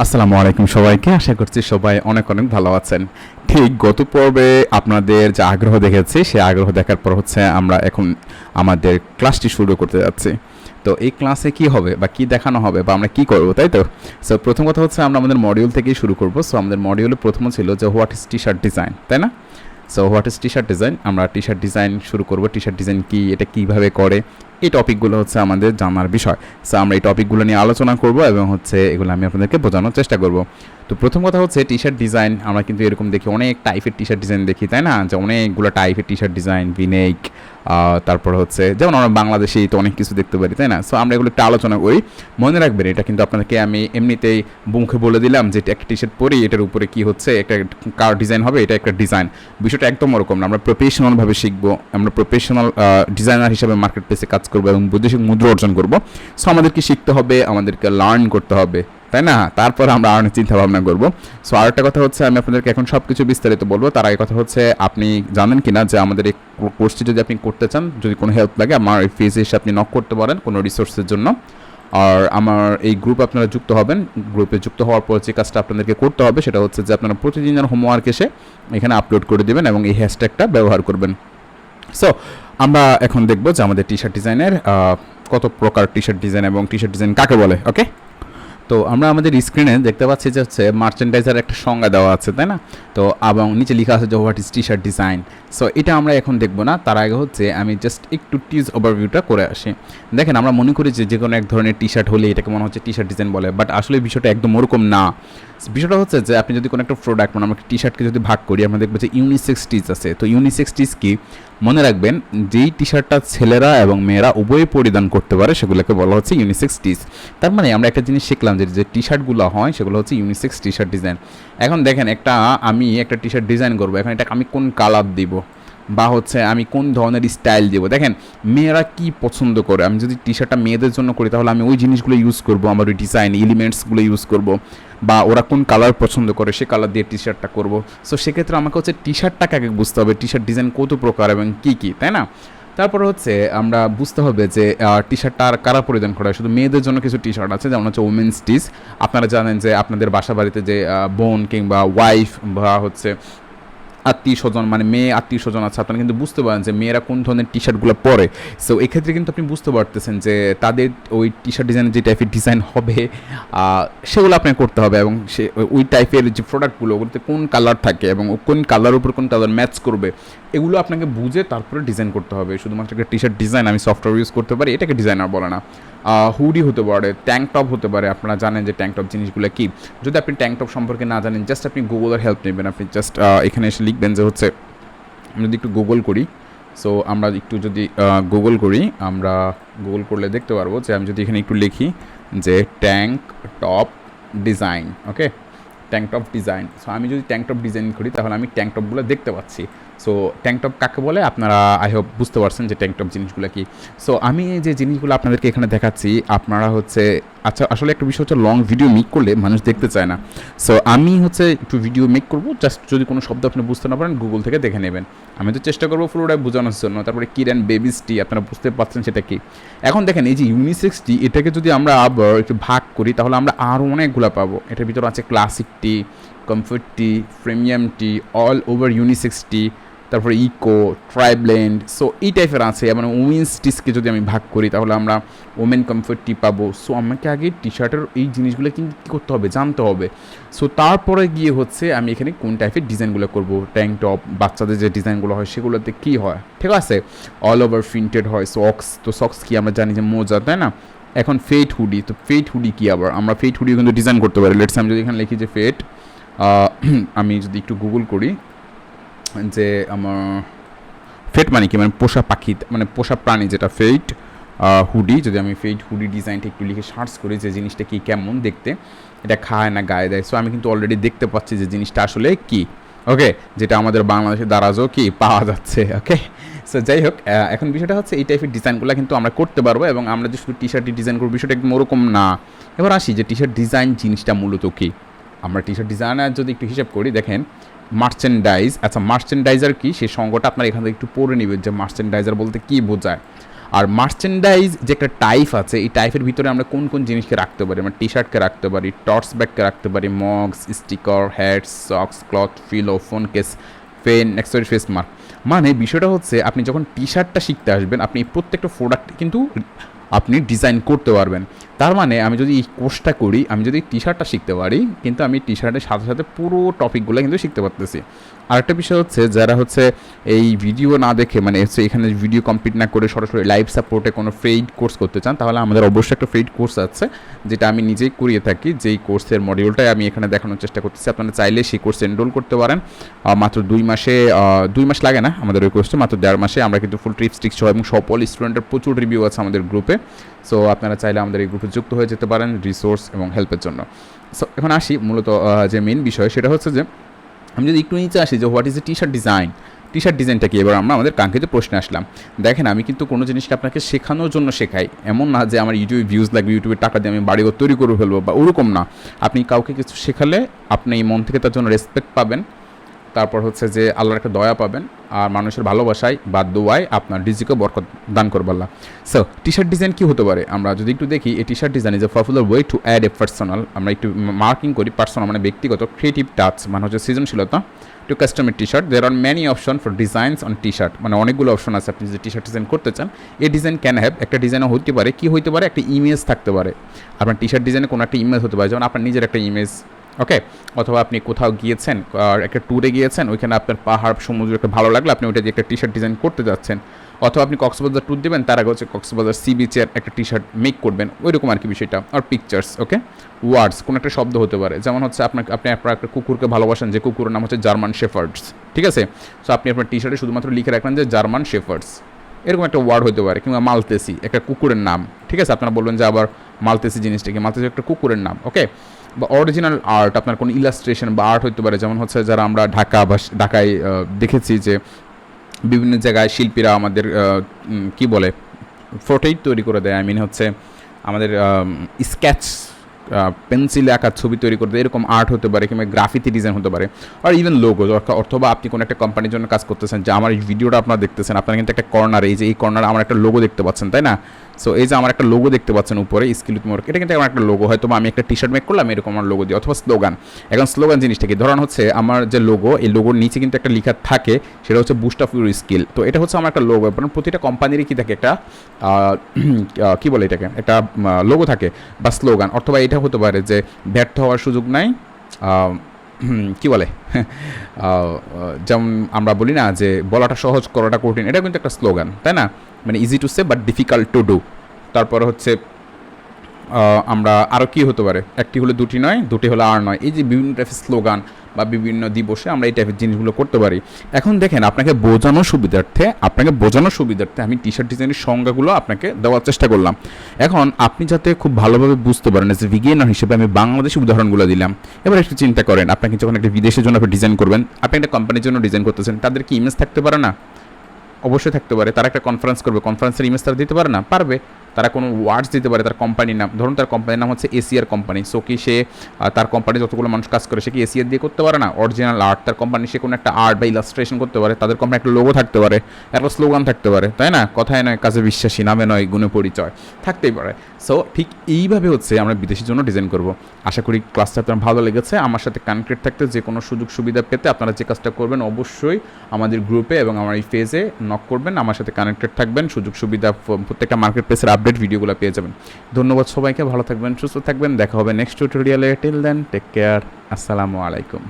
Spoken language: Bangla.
আসসালামু আলাইকুম সবাইকে। আশা করছি সবাই অনেক অনেক ভালো আছেন। ঠিক গত পর্বে আপনাদের যে আগ্রহ দেখেছি, সেই আগ্রহ দেখার পর হচ্ছে আমরা এখন আমাদের ক্লাসটি শুরু করতে যাচ্ছি। তো এই ক্লাসে কি হবে বা কি দেখানো হবে বা আমরা কি করব, তাই তো? সো প্রথম কথা হচ্ছে আমরা আমাদের মডিউল থেকেই শুরু করব। সো আমাদের মডিউলে প্রথম ছিল যে what is T shirt design, তাই না? So what is T shirt design, আমরা টি শার্ট ডিজাইন শুরু করব। টি শার্ট ডিজাইন কি, এটা কীভাবে করে, এই টপিকগুলো হচ্ছে আমাদের জানার বিষয়। সো আমরা এই টপিকগুলো নিয়ে আলোচনা করব এবং হচ্ছে এগুলো আমি আপনাদেরকে বোঝানোর চেষ্টা করব। তো প্রথম কথা হচ্ছে টি শার্ট ডিজাইন, আমরা কিন্তু এরকম দেখি, অনেক টাইপের টি শার্ট ডিজাইন দেখি, তাই না? যে অনেকগুলো টাইপের টি শার্ট ডিজাইন, ভিনেক, তারপর হচ্ছে যেমন আমরা বাংলাদেশেই তো অনেক কিছু দেখতে পারি, তাই না? সো আমরা এগুলো একটু আলোচনা করি। মনে রাখবেন, এটা কিন্তু আপনাদেরকে আমি এমনিতেই মুখে বলে দিলাম যে একটা টি শার্ট পরি, এটার উপরে কি হচ্ছে একটা কার ডিজাইন হবে, এটা একটা ডিজাইন। বিষয়টা একদম ওরকম না। আমরা প্রফেশনালভাবে শিখবো, আমরা প্রফেশনাল ডিজাইনার হিসেবে মার্কেট প্লেসে কাজ করবো এবং বৈদেশিক মুদ্রা অর্জন করবো। সো আমাদেরকে শিখতে হবে, আমাদেরকে লার্ন করতে হবে, তাই না? তারপর আমরা অনেক চিন্তা ভাবনা করবো। সো আরেকটা কথা হচ্ছে, আমি আপনাদেরকে এখন সব কিছু বিস্তারিত বলবো। তার আগে কথা হচ্ছে, আপনি জানেন কিনা যে আমাদের এই কোর্সটি যদি আপনি করতে চান, যদি কোনো হেল্প লাগে, আমার এই ফেজে এসে আপনি নক করতে পারেন কোনো রিসোর্সের জন্য। আর আমার এই গ্রুপে আপনারা যুক্ত হবেন। গ্রুপে যুক্ত হওয়ার পর যে কাজটা আপনাদেরকে করতে হবে সেটা হচ্ছে যে আপনারা প্রতিদিনের হোমওয়ার্ক এসে এখানে আপলোড করে দেবেন এবং এই হ্যাশট্যাগটা ব্যবহার করবেন। সো আমরা এখন দেখব যে আমাদের টি শার্ট ডিজাইনের কত প্রকার টি শার্ট ডিজাইন এবং টি শার্ট ডিজাইন কাকে বলে। ওকে, তো আমরা আমাদের স্ক্রিনে দেখতে পাচ্ছি যে হচ্ছে মার্চেন্ডাইজার একটা সংজ্ঞা দেওয়া আছে, তাই না? তো এবং নিচে লেখা আছে যে what is T shirt design. So এটা আমরা এখন দেখবো না, তার আগে হচ্ছে আমি জাস্ট একটু টিজ ওভারভিউটা করে আসি। দেখেন, আমরা মনে করি যে কোনো এক ধরনের টি শার্ট হলে এটাকে মনে হচ্ছে টি শার্ট ডিজাইন বলে, বাট আসলে বিষয়টা একদম ওরকম না। বিষয়টা হচ্ছে যে আপনি যদি কোনো একটা প্রোডাক্ট, মানে আমরা টি শার্টকে যদি ভাগ করি, আমরা দেখবো যে ইউনিসেক্স টিজ আছে। তো ইউনিসেক্স টিজ কি, মনে রাখবেন, যেই টি শার্টটা ছেলেরা এবং মেয়েরা উভয়ই পরিধান করতে পারে সেগুলোকে বলা হচ্ছে ইউনিসেক্স টিজ। তার মানে আমরা একটা জিনিস শিখলাম যে যে টি শার্টগুলো হয় সেগুলো হচ্ছে ইউনিসেক্স টি শার্ট ডিজাইন। এখন দেখেন, আমি একটা টি শার্ট ডিজাইন করবো, এখন এটা আমি কোন কালার দিব বা হচ্ছে আমি কোন ধরনের স্টাইল দেবো। দেখেন, মেয়েরা কি পছন্দ করে, আমি যদি টি শার্টটা মেয়েদের জন্য করি তাহলে আমি ওই জিনিসগুলো ইউজ করবো, আমার ওই ডিজাইন এলিমেন্টসগুলো ইউজ করবো, বা ওরা কোন কালার পছন্দ করে সে কালার দিয়ে টি শার্টটা করবো। সো সেক্ষেত্রে আমাকে হচ্ছে টি শার্টটাকে আগে বুঝতে হবে, টি শার্ট ডিজাইন কত প্রকার এবং কী কী, তাই না? তারপরে হচ্ছে আমরা বুঝতে হবে যে টি শার্টটা আর কারা পরিধান করা হয়। শুধু মেয়েদের জন্য কিছু টি শার্ট আছে, যেমন হচ্ছে ওমেন্স টিজ। আপনারা জানেন যে আপনাদের বাসা বাড়িতে যে বোন কিংবা ওয়াইফ বা হচ্ছে আত্মীয় স্বজন, মানে মেয়ে আত্মীয় স্বজন আছে, আপনারা কিন্তু বুঝতে পারেন যে মেয়েরা কোন ধরনের টি শার্টগুলো পরে। সো এক্ষেত্রে কিন্তু আপনি বুঝতে পারতেছেন যে তাদের ওই টি শার্ট ডিজাইনের যে টাইপের ডিজাইন হবে সেগুলো আপনাকে করতে হবে, এবং সে ওই টাইপের যে প্রোডাক্টগুলো, ওগুলোতে কোন কালার থাকে এবং কোন কালার উপর কোন কালার ম্যাচ করবে, এগুলো আপনাকে বুঝে তারপরে ডিজাইন করতে হবে। শুধুমাত্র একটা টি শার্ট ডিজাইন আমি সফটওয়্যার ইউজ করতে পারি, এটাকে ডিজাইনার বলে না। হুডি হতে পারে, ট্যাঙ্ক টপ হতে পারে। আপনারা জানেন যে ট্যাঙ্ক টপ জিনিসগুলো কি। যদি আপনি ট্যাঙ্ক টপ সম্পর্কে না জানেন, জাস্ট আপনি গুগলের হেল্প নেবেন। আপনি জাস্ট এখানে এসে লিখবেন যে হচ্ছে, আমি যদি একটু গুগল করি, সো আমরা একটু যদি গুগল করি, আমরা গুগল করলে দেখতে পারবো যে আমি যদি এখানে একটু লিখি যে ট্যাঙ্ক টপ ডিজাইন, ওকে, ট্যাঙ্ক টপ ডিজাইন। সো আমি যদি ট্যাঙ্ক টপ ডিজাইন করি তাহলে আমি ট্যাঙ্ক টপগুলো দেখতে পাচ্ছি। সো ট্যাঙ্ক টপ কাকে বলে আপনারা আই হোপ বুঝতে পারছেন যে ট্যাঙ্ক টপ জিনিসগুলো কি। সো আমি যে জিনিসগুলো আপনাদেরকে এখানে দেখাচ্ছি, আপনারা হচ্ছে, আচ্ছা আসলে একটা বিষয় হচ্ছে লং ভিডিও মেক করলে মানুষ দেখতে চায় না। সো আমি হচ্ছে একটু ভিডিও মেক করবো, জাস্ট যদি কোনো শব্দ আপনি বুঝতে না পারেন গুগল থেকে দেখে নেবেন। আমি তো চেষ্টা করবো পুরোটাই বোঝানোর জন্য। তারপরে কিড অ্যান্ড বেবিসটি আপনারা বুঝতে পারছেন সেটা কি। এখন দেখেন, এই যে ইউনিসেক্সটি, এটাকে যদি আমরা আবার একটু ভাগ করি তাহলে আমরা আরও অনেকগুলো পাবো। এটার ভিতরে আছে ক্লাসিক টি, কমফোর্ট টি, প্রিমিয়াম টি, অল ওভার ইউনিসেক্স টি, তারপরে ইকো, ট্রাইব্লেন্ড। সো এই টাইপের আছে। মানে উমেন্স টিসকে যদি আমি ভাগ করি তাহলে আমরা ওমেন কমফোর্ট টি পাবো। সো আমাকে আগে টি শার্টের এই জিনিসগুলো কিন্তু কী করতে হবে, জানতে হবে। সো তারপরে গিয়ে হচ্ছে আমি এখানে কোন টাইপের ডিজাইনগুলো করবো। ট্যাঙ্ক টপ, বাচ্চাদের যে ডিজাইনগুলো হয় সেগুলোতে কী হয়, ঠিক আছে, অল ওভার প্রিন্টেড হয়। সক্স, তো সক্স কি আমরা জানি যে মোজা, তাই না? এখন ফেট হুডি, তো ফেট হুডি কি, আবার আমরা ফেট হুডি কিন্তু ডিজাইন করতে পারি। লেটস আমি যদি এখানে লিখি যে ফেট, আমি যদি একটু গুগল করি যে আমার ফেট মানে কি, মানে পোষা পাখি, মানে পোষা প্রাণী যেটা ফেট হুডি, যদি আমি ফেট হুডি ডিজাইনটা একটু লিখে সার্চ করি যে জিনিসটা কি, কেমন দেখতে, এটা খায় না গায়ে দেয়। সো আমি কিন্তু অলরেডি দেখতে পাচ্ছি যে জিনিসটা আসলে কি, ওকে, যেটা আমাদের বাংলাদেশের দারাজও কি পাওয়া যাচ্ছে। ওকে, সো যাই হোক, এখন বিষয়টা হচ্ছে এই টাইপের ডিজাইনগুলো কিন্তু আমরা করতে পারবো, এবং আমরা যে শুধু টি শার্টটি ডিজাইন করবো বিষয়টা একদম ওরকম না। এবার আসি যে টি শার্ট ডিজাইন জিনিসটা মূলত কি। আমরা টি শার্ট ডিজাইনার যদি একটু হিসাব করি, দেখেন মার্চেন্ডাইজ, আচ্ছা মার্চেন্ডাইজার কি সেই সংজ্ঞাটা আপনারা এখান থেকে একটু পড়ে নেবেন যে মার্চেন্ডাইজার বলতে কী বোঝায়। আর মার্চেন্ডাইজ যে একটা টাইপ আছে, এই টাইপের ভিতরে আমরা কোন কোন জিনিসকে রাখতে পারি, আমরা টি শার্টকে রাখতে পারি, টর্চ ব্যাগকে রাখতে পারি, mugs, sticker, hats, socks, cloth, pillow, phone case, pen, accessory, face mark. মানে বিষয়টা হচ্ছে আপনি যখন টি শার্টটা শিখতে আসবেন, আপনি প্রত্যেকটা প্রোডাক্ট কিন্তু আপনি ডিজাইন করতে পারবেন। তার মানে আমি যদি এই কোর্সটা করি, আমি যদি টি শার্টটা শিখতে পারি, কিন্তু আমি টি শার্টের সাথে সাথে পুরো টপিকগুলো কিন্তু শিখতে পারতেছি। আরেকটা বিষয় হচ্ছে যারা হচ্ছে এই ভিডিও না দেখে, মানে হচ্ছে এখানে ভিডিও কমপ্লিট না করে সরাসরি লাইভ সাপোর্টে কোনো ফ্রেড কোর্স করতে চান, তাহলে আমাদের অবশ্যই একটা ফ্রেড কোর্স আছে, যেটা আমি নিজেই করিয়ে থাকি। যেই কোর্সের মডিউলটাই আমি এখানে দেখানোর চেষ্টা করতেছি। আপনারা চাইলে সেই কোর্সে এনরোল করতে পারেন। মাত্র 2 মাস লাগে না আমাদের ওই কোর্সটা, মাত্র 1.5 মাসে আমরা কিন্তু ফুল ট্রিপস সহ এবং সকল স্টুডেন্টের প্রচুর রিভিউ আছে আমাদের গ্রুপে। সো আপনারা চাইলে আমাদের এই গ্রুপে যুক্ত হয়ে যেতে পারেন রিসোর্স এবং হেল্পের জন্য। সো এখন আসি মূলত যে মেন বিষয়, সেটা হচ্ছে যে আমি যদি একটু নিচে আসি যে what is a T shirt design. T shirt ডিজাইনটা কি? এবার আমরা আমাদের কাঙ্ক্ষিত প্রশ্নে আসলাম। দেখেন, আমি কিন্তু কোনো জিনিসকে আপনাকে শেখানোর জন্য শেখাই, এমন না যে আমার ইউটিউবে ভিউজ লাগবে, ইউটিউবের টাকা দিয়ে আমি বাড়িঘর তৈরি করে ফেলবো বা ওরকম না। আপনি কাউকে কিছু শেখালে আপনি মন থেকে তার জন্য রেসপেক্ট পাবেন, তারপর হচ্ছে যে আল্লাহর একটা দয়া পাবেন, আর মানুষের ভালোবাসায় বা দোয়ায় আপনার রিজিকে বরকত দান করবে আল্লাহ। সো টি শার্ট ডিজাইন কী হতে পারে আমরা যদি একটু দেখি, এই T shirt design is a popular way to add a personal, আমরা একটু মার্কিং করি, পার্সোনাল মানে ব্যক্তিগত, ক্রিয়েটিভ টাচ মানে হচ্ছে সৃজনশীলতা, to customer T shirt. There are many option for designs on T shirt, মানে অনেকগুলো অপশন আছে আপনি যদি টি শার্ট ডিজাইন করতে চান। এই ডিজাইন ক্যান হ্যাভ, একটা ডিজাইনও হতে পারে, কি হইতে পারে, একটা ইমেজ থাকতে পারে। আপনার টি শার্ট ডিজাইনে কোনো একটা ইমেজ হতে পারে, যেমন আপনার নিজের একটা ইমেজ, ওকে, অথবা আপনি কোথাও গিয়েছেন, একটা ট্যুরে গিয়েছেন, ওইখানে আপনার পাহাড় সমুদ্র একটা ভালো লাগলো, আপনি ওইটা দিয়ে একটা টি শার্ট ডিজাইন করতে যাচ্ছেন। অথবা আপনি কক্সবাজার ট্যুর দেবেন, তার আগে হচ্ছে কক্সবাজার সি বিচের একটা টি শার্ট মেক করবেন, ওইরকম আর কি বিষয়টা। আর পিকচার্স, ওকে, ওয়ার্ডস, কোনো একটা শব্দ হতে পারে, যেমন হচ্ছে আপনি আপনার একটা কুকুরকে ভালোবাসেন, যে কুকুরের নাম হচ্ছে জার্মান শেফার্ডস, ঠিক আছে। সো আপনি আপনার টি শার্টে শুধুমাত্র লিখে রাখবেন যে জার্মান শেফার্ডস, এরকম একটা ওয়ার্ড হতে পারে। কিংবা মালতেসি, একটা কুকুরের নাম, ঠিক আছে। আপনারা বলবেন যে আবার মালতেসি জিনিসটা কি? মালতেসি একটা কুকুরের নাম, ওকে। বা অরিজিনাল আর্ট, আপনার কোনো ইলাস্ট্রেশন বা আর্ট হতে পারে, যেমন হচ্ছে যারা আমরা ঢাকায় দেখেছি যে বিভিন্ন জায়গায় শিল্পীরা আমাদের কি বলে ফটোই তৈরি করে দেয়, আই মিন হচ্ছে আমাদের স্কেচ পেন্সিলে আঁকার ছবি তৈরি করতে, এরকম আর্ট হতে পারে, কিংবা গ্রাফিতি ডিজাইন হতে পারে, আর ইভেন লোগো। অথবা আপনি কোনো একটা কোম্পানির জন্য কাজ করতেছেন, যে আমার এই ভিডিওটা আপনারা দেখতেছেন, আপনারা কিন্তু একটা কর্নারে, এই যে এই কর্নারে আমার একটা লোগো দেখতে পাচ্ছেন, তাই না? সো এই যে আমার একটা লোগো দেখতে পাচ্ছেন উপরে স্কিল উইথ মোবারক, এটা কিন্তু আমার একটা লোগো। হয়তো আমি একটা টি শার্ট মেক করলাম, এরকম আমার লোগো দিয়ে, অথবা স্লোগান। এখন স্লোগান জিনিসটা কি? ধরুন হচ্ছে আমার যে লোগো, এই লোগোর নিচে কিন্তু একটা লেখা থাকে, সেটা হচ্ছে বুস্ট অফ ইউর স্কিল। তো এটা হচ্ছে আমার একটা লোগো। কারণ প্রতিটা কোম্পানিরই কি থাকে, একটা কি বলে এটাকে, একটা লোগো থাকে বা স্লোগান। অথবা এটা হতে পারে যে ব্যর্থ হওয়ার সুযোগ নাই, কি বলে, যেমন আমরা বলি না যে বলাটা সহজ করাটা কঠিন, এটা কিন্তু একটা স্লোগান, তাই না? মানে easy to say but difficult to do. তারপরে হচ্ছে আমরা আরও কী হতে পারে, একটি হলে দুটি নয়, দুটি হলে আর নয়। এই যে বিভিন্ন টাইপের স্লোগান বা বিভিন্ন দিবসে আমরা এই টাইপের জিনিসগুলো করতে পারি। এখন দেখেন, আপনাকে বোঝানোর সুবিধার্থে আমি টি শার্ট ডিজাইনের সংজ্ঞাগুলো আপনাকে দেওয়ার চেষ্টা করলাম। এখন আপনি যাতে খুব ভালোভাবে বুঝতে পারেন, যে বিগিনার হিসেবে আমি বাংলাদেশি উদাহরণগুলো দিলাম। এবার একটু চিন্তা করেন, আপনাকে যখন একটা বিদেশের জন্য আপনি ডিজাইন করবেন, আপনি একটা কোম্পানির জন্য ডিজাইন করতেছেন, তাদের কি ইমেজ থাকতে পারে না? অবশ্যই থাকতে পারে। তারা একটা কনফারেন্স করবে, কনফারেন্সের ইমেজ তারা দিতে পারে না? পারবে। তারা কোনো ওয়ার্ডস দিতে পারে, তার কোম্পানির নাম, ধরুন তার কোম্পানির নাম হচ্ছে এশিয়ার কোম্পানি। সো কি সে তার কোম্পানি যতগুলো মানুষ কাজ করে, সে কি এশিয়ার দিয়ে করতে পারে না? অরিজিনাল আর্ট, তার কোম্পানি সে কোনো একটা আর্ট বা ইলাস্ট্রেশন করতে পারে, তাদের কোম্পানি একটা লোগো থাকতে পারে, একটা স্লোগান থাকতে পারে, তাই না? কথায় নয় কাজে বিশ্বাসী, নামে নয় গুণে পরিচয়, থাকতেই পারে। সো ঠিক এইভাবে হচ্ছে আমরা বিদেশির জন্য ডিজাইন করব। আশা করি ক্লাসটা আপনার ভালো লেগেছে। আমার সাথে কানেক্টেড থাকতে, যে কোনো সুযোগ সুবিধা পেতে আপনারা যে কাজটা করবেন, অবশ্যই আমাদের গ্রুপে এবং আমার এই পেজে নক করবেন, আমার সাথে কানেক্টেড থাকবেন। সুযোগ সুবিধা প্রত্যেকটা মার্কেট প্লেসের আপডেট ভিডিওগুলো পেয়ে যাবেন। ধন্যবাদ সবাইকে, ভালো থাকবেন, সুস্থ থাকবেন, দেখা হবে নেক্সট টিউটোরিয়ালে। টিল দেন টেক কেয়ার, আসসালামু আলাইকুম।